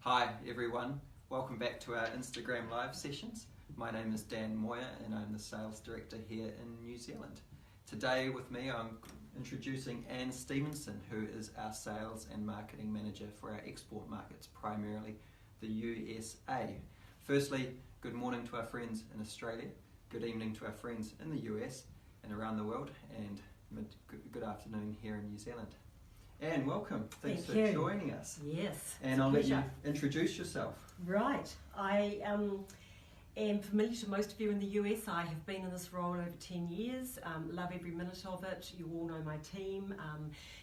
Hi everyone, welcome back to our Instagram live sessions. My name is Dan Moyer and I'm the Sales Director here in New Zealand. Today with me I'm introducing Anne Stevenson, who is our Sales and Marketing Manager for our export markets, primarily the USA. Firstly, good morning to our friends in Australia, good evening to our friends in the US and around the world, and good afternoon here in New Zealand. Anne, welcome. Thanks for joining us. Yes. And I'll let you introduce yourself. Right. I am familiar to most of you in the US. I have been in this role over 10 years. Love every minute of it. You all know my team,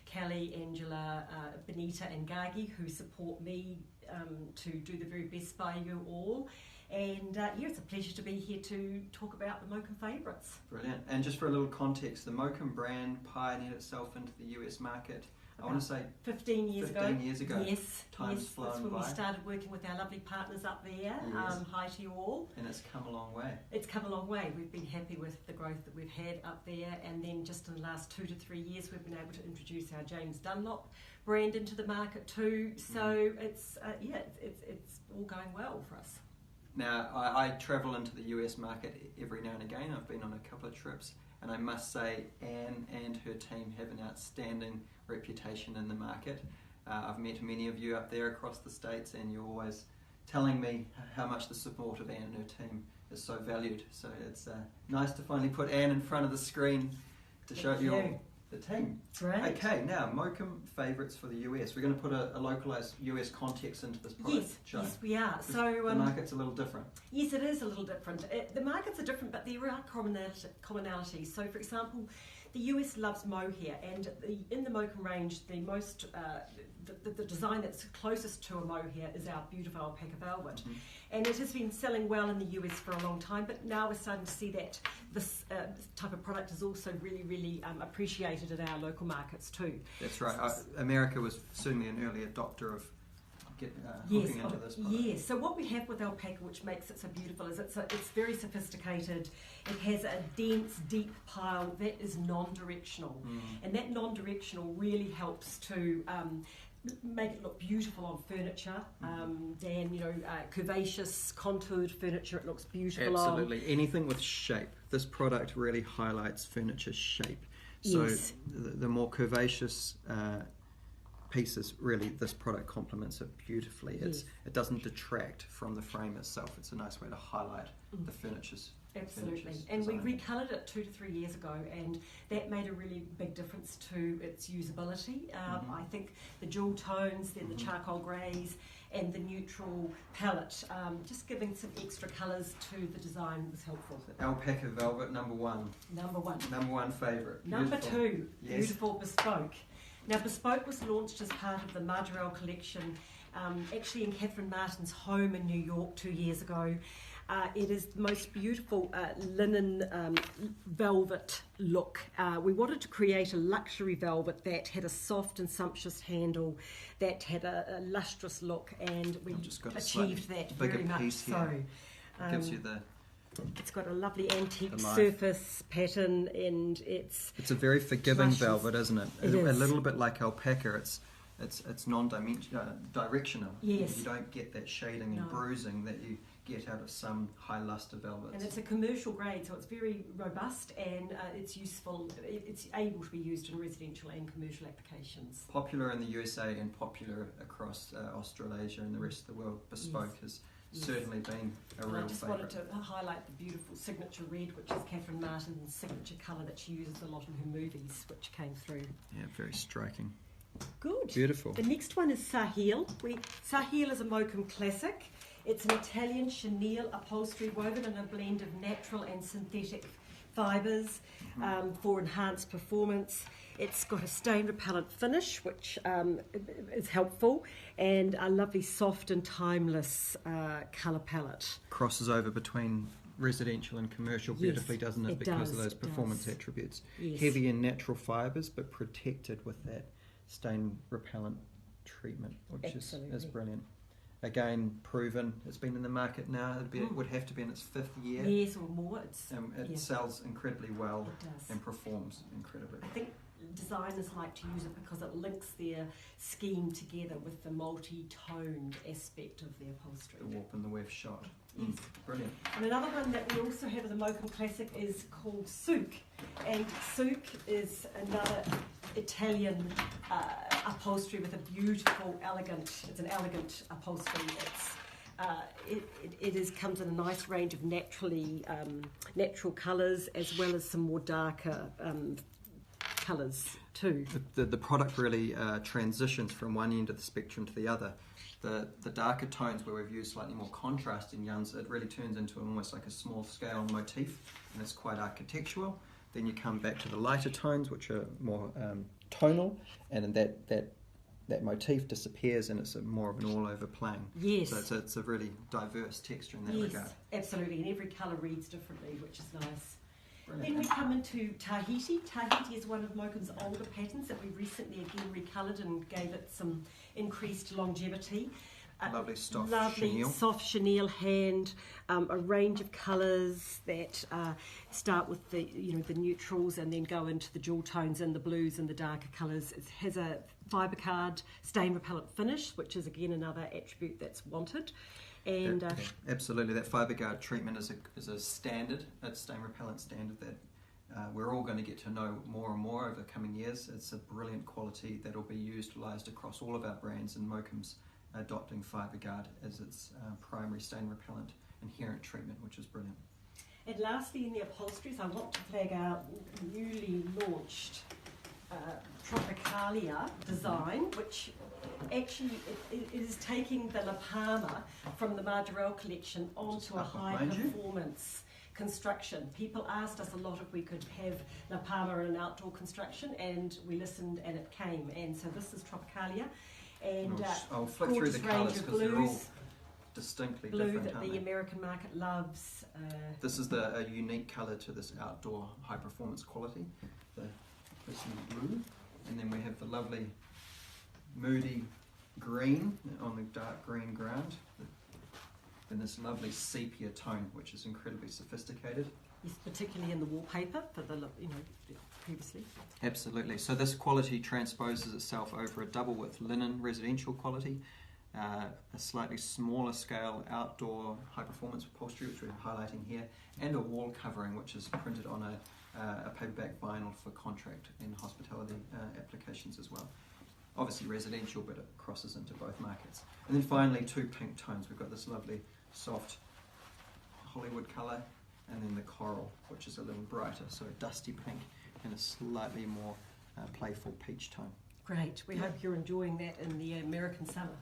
Kelly, Angela, Benita and Gagi, who support me to do the very best by you all. And it's a pleasure to be here to talk about the Mokum favourites. Brilliant. And just for a little context, the Mokum brand pioneered itself into the US market, I want to say 15 years ago. Yes. Time's flown that's when by. we started working with our lovely partners up there. Yes. Hi to you all. And it's come a long way. It's come a long way. We've been happy with the growth that we've had up there, and then just in the last 2 to 3 years we've been able to introduce our James Dunlop brand into the market too. So it's all going well for us. Now I travel into the US market every now and again. I've been on a couple of trips, and I must say Anne and her team have an outstanding reputation in the market. I've met many of you up there across the States, and you're always telling me how much the support of Anne and her team is so valued. So it's nice to finally put Anne in front of the screen to show you all the team. Great. Okay, now Mokum favourites for the US. We're going to put a localised US context into this product. Yes, we are. So the market's a little different. Yes, it is a little different. The markets are different, but there are commonalities. So, for example, the US loves mohair, and in the Mokum range, the design that's closest to a mohair is our beautiful Alpaca Velvet. Mm-hmm. And it has been selling well in the US for a long time, but now we're starting to see that this type of product is also really, really appreciated in our local markets too. That's right. America was certainly an early adopter of hooking into this product. Yes, so what we have with alpaca, which makes it so beautiful, is it's very sophisticated. It has a dense, deep pile that is non-directional. And that non-directional really helps to make it look beautiful on furniture. Dan, curvaceous, contoured furniture, it looks beautiful on. Absolutely. Anything with shape. This product really highlights furniture shape. So the more curvaceous pieces, really this product complements it beautifully. It doesn't detract from the frame itself. It's a nice way to highlight the furniture's. Absolutely. And we recoloured it 2 to 3 years ago, and that made a really big difference to its usability. I think the jewel tones, then the charcoal greys and the neutral palette, just giving some extra colours to the design was helpful. Alpaca Velvet, number one. Number one favourite. Number two, beautiful Bespoke. Now, Bespoke was launched as part of the Margarel collection, actually in Catherine Martin's home in New York 2 years ago. It is the most beautiful linen velvet look. We wanted to create a luxury velvet that had a soft and sumptuous handle, that had a lustrous look, and we achieved that very much so. It gives you it's got a lovely antique surface pattern, and it's a very forgiving velvet, isn't it? It is. A little bit like alpaca. It's non-directional. Yes. You don't get that shading and bruising that you get out of some high luster velvets. And it's a commercial grade, so it's very robust, and it's useful. It's able to be used in residential and commercial applications. Popular in the USA and popular across Australasia and the rest of the world. Bespoke has certainly been a real favourite. I just wanted to highlight the beautiful signature red, which is Catherine Martin's signature colour that she uses a lot in her movies, which came through. Yeah, very striking. Good. Beautiful. The next one is Sahil. Sahil is a Mokum classic. It's an Italian chenille upholstery woven in a blend of natural and synthetic fibres for enhanced performance. It's got a stain repellent finish, which is helpful, and a lovely soft and timeless colour palette. Crosses over between residential and commercial beautifully, doesn't it? Because of those performance attributes. Yes. Heavy in natural fibres, but protected with that stain repellent treatment, which is brilliant. Again, proven. It's been in the market now. It would have to be in its 5th year. Yes, or more. It sells incredibly well and performs incredibly well. I think designers like to use it because it links their scheme together with the multi-toned aspect of the upholstery. The warp and the weft shot. Yes. Brilliant. And another one that we also have as a Mokum classic is called Souk. And Souk is another Italian upholstery with a beautiful, it's an elegant upholstery. It comes in a nice range of natural colours as well as some more darker colours too. The product really transitions from one end of the spectrum to the other. The darker tones where we've used slightly more contrast in yarns, it really turns into almost like a small scale motif, and it's quite architectural. Then you come back to the lighter tones, which are more tonal, and then that motif disappears and it's more of an all-over plain. Yes. So it's a really diverse texture in that regard. Yes, absolutely, and every colour reads differently, which is nice. Brilliant. Then we come into Tahiti. Tahiti is one of Mokum's older patterns that we recently again recoloured and gave it some increased longevity. Lovely soft chenille hand, a range of colours that start with the neutrals and then go into the jewel tones and the blues and the darker colours. It has a fibre card stain repellent finish, which is again another attribute that's wanted. And absolutely, that fibre guard treatment is a standard, a stain repellent standard that we're all going to get to know more and more over the coming years. It's a brilliant quality that will be utilised across all of our brands, and Mokum's adopting fibre guard as its primary stain repellent inherent treatment, which is brilliant. And lastly, in the upholsteries, I want to flag our newly launched Tropicalia design, which actually it is taking the La Palma from the Margarel collection onto a high performance construction. People asked us a lot if we could have La Palma in an outdoor construction, and we listened and it came. And so this is Tropicalia, and I'll flick through the colours because they're all distinctly different. Blue that the American market loves. This is a unique colour to this outdoor high performance quality. This is blue, and then we have the lovely moody green on the dark green ground, and this lovely sepia tone, which is incredibly sophisticated. Yes, particularly in the wallpaper for the previously. Absolutely. So this quality transposes itself over a double width linen residential quality, a slightly smaller scale outdoor high performance upholstery, which we're highlighting here, and a wall covering, which is printed on a paperback vinyl for contract and hospitality applications as well. Obviously residential, but it crosses into both markets. And then finally, two pink tones. We've got this lovely soft Hollywood colour, and then the coral, which is a little brighter, so a dusty pink and a slightly more playful peach tone. Great. We hope you're enjoying that in the American summer.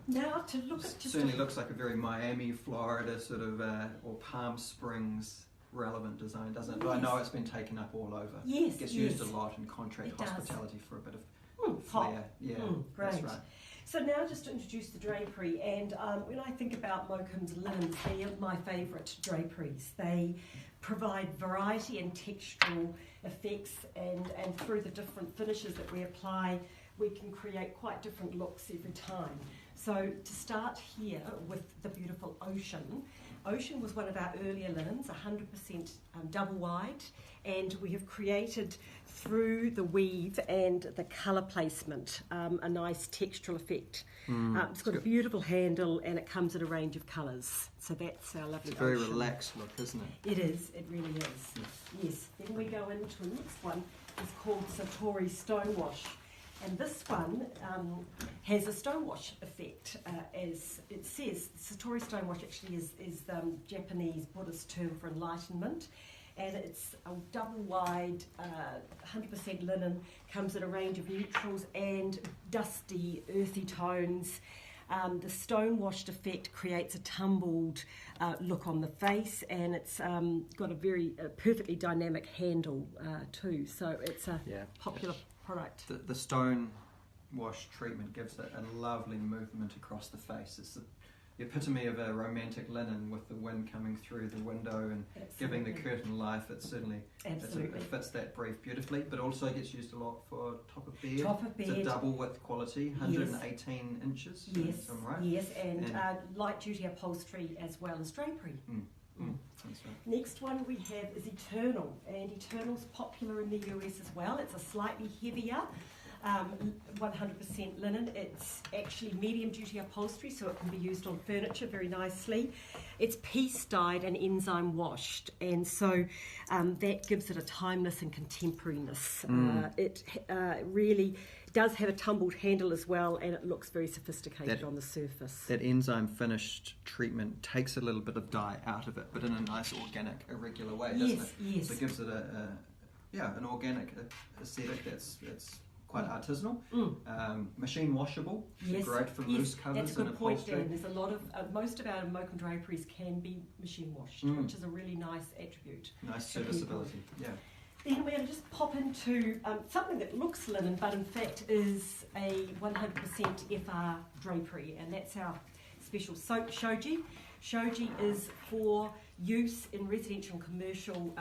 Now to look at certainly looks like a very Miami, Florida sort of or Palm Springs relevant design, doesn't it? But I know it's been taken up all over. Yes, it gets used a lot in contract hospitality for a bit of flair. Yeah, great. That's right. So now just to introduce the drapery, and when I think about Mokum's linens, they are my favourite draperies. They provide variety and textural effects, and through the different finishes that we apply, we can create quite different looks every time. So to start here with the beautiful Ocean. Ocean was one of our earlier linens, 100% double wide, and we have created through the weave and the colour placement a nice textural effect. It's got a beautiful handle and it comes in a range of colours. So that's our lovely It's a very Ocean. relaxed look, isn't it? It is, it really is. Yes. Then we go into the next one. It's called Satori Stonewash. And this one has a stonewash effect, as it says. Satori stonewash actually is the Japanese Buddhist term for enlightenment, and it's a double wide, 100% linen, comes in a range of neutrals and dusty, earthy tones. The stonewashed effect creates a tumbled look on the face, and it's got a very perfectly dynamic handle too, so it's a popular product. The stone wash treatment gives it a lovely movement across the face. It's the epitome of a romantic linen with the wind coming through the window and giving the curtain life. It certainly it fits that brief beautifully, but also gets used a lot for top of bed. It's a double width quality, 118 inches. Yes, if I'm right. Yes, and light duty upholstery as well as drapery. That's right. Next one we have is Eternal, and Eternal's popular in the US as well. It's a slightly heavier 100% linen. It's actually medium duty upholstery, so it can be used on furniture very nicely. It's piece dyed and enzyme washed, and so that gives it a timeless and contemporariness. It really does have a tumbled handle as well, and it looks very sophisticated on the surface. That enzyme finished treatment takes a little bit of dye out of it, but in a nice organic, irregular way, doesn't it? Yes. So it gives it an organic aesthetic that's quite artisanal, machine washable, so great for loose covers. That's a good and point, upholstery. Dan. There's a lot of most of our Mokum draperies can be machine washed, which is a really nice attribute. Nice serviceability, yeah. Then we're going to just pop into something that looks linen, but in fact is a 100% FR drapery, and that's our special Souk Shoji. Shoji is for use in residential and commercial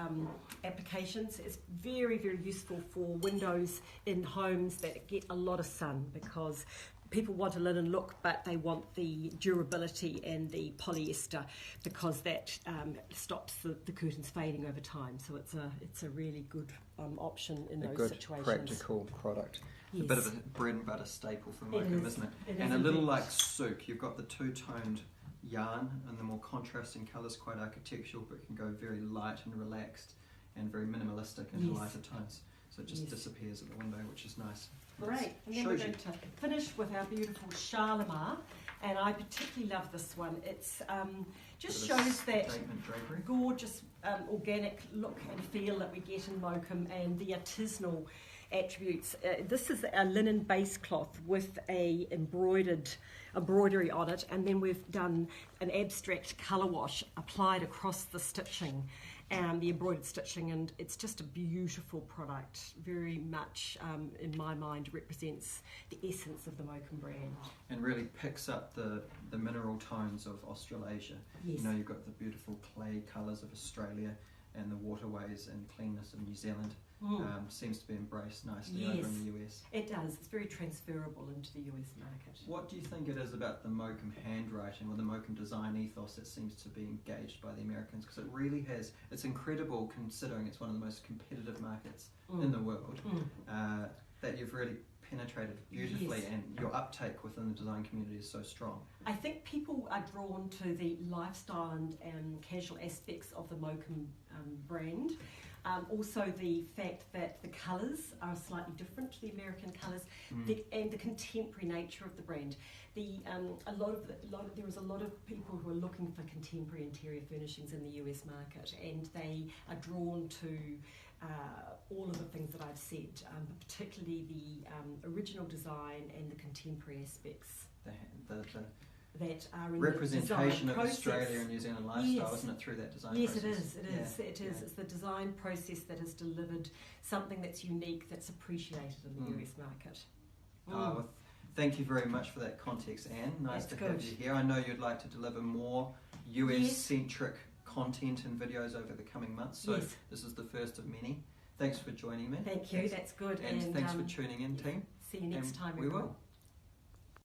applications. It's very, very useful for windows in homes that get a lot of sun, because people want a linen look, but they want the durability and the polyester, because that stops the curtains fading over time. So it's a really good option in those situations. Practical product. Yes. A bit of a bread and butter staple for Mokum, isn't it? And a little like Souk. You've got the two-toned yarn and the more contrasting colours, quite architectural, but can go very light and relaxed and very minimalistic in lighter tones. So it just disappears at the window, which is nice. Great. And then we're going to finish with our beautiful Charlemagne, and I particularly love this one. It's just shows that gorgeous organic look and feel that we get in Mokum, and the artisanal attributes. This is a linen base cloth with a embroidery on it, and then we've done an abstract colour wash applied across the stitching, the embroidered stitching, and it's just a beautiful product. Very much, in my mind, represents the essence of the Mokum brand. And really picks up the mineral tones of Australasia. Yes. You know, you've got the beautiful clay colours of Australia and the waterways and cleanness of New Zealand. Seems to be embraced nicely over in the US. It does. It's very transferable into the US market. What do you think it is about the Mokum handwriting or the Mokum design ethos that seems to be engaged by the Americans? Because it really has, it's incredible considering it's one of the most competitive markets in the world, that you've really penetrated beautifully, and your uptake within the design community is so strong. I think people are drawn to the lifestyle and casual aspects of the Mokum brand. Also the fact that the colours are slightly different to the American colours, and the contemporary nature of the brand. There is a lot of people who are looking for contemporary interior furnishings in the US market, and they are drawn to all of the things that I've said, but particularly the original design and the contemporary aspects. That are in representation the of process. Australia and New Zealand lifestyle, isn't it, through that design process? Yes, it is. It's the design process that has delivered something that's unique, that's appreciated in the US market. Well, thank you very much for that context, Anne. Nice to have you here. I know you'd like to deliver more US-centric content and videos over the coming months, so this is the first of many. Thanks for joining me. Thank you, that's good. And thanks for tuning in, team. See you next time. We will.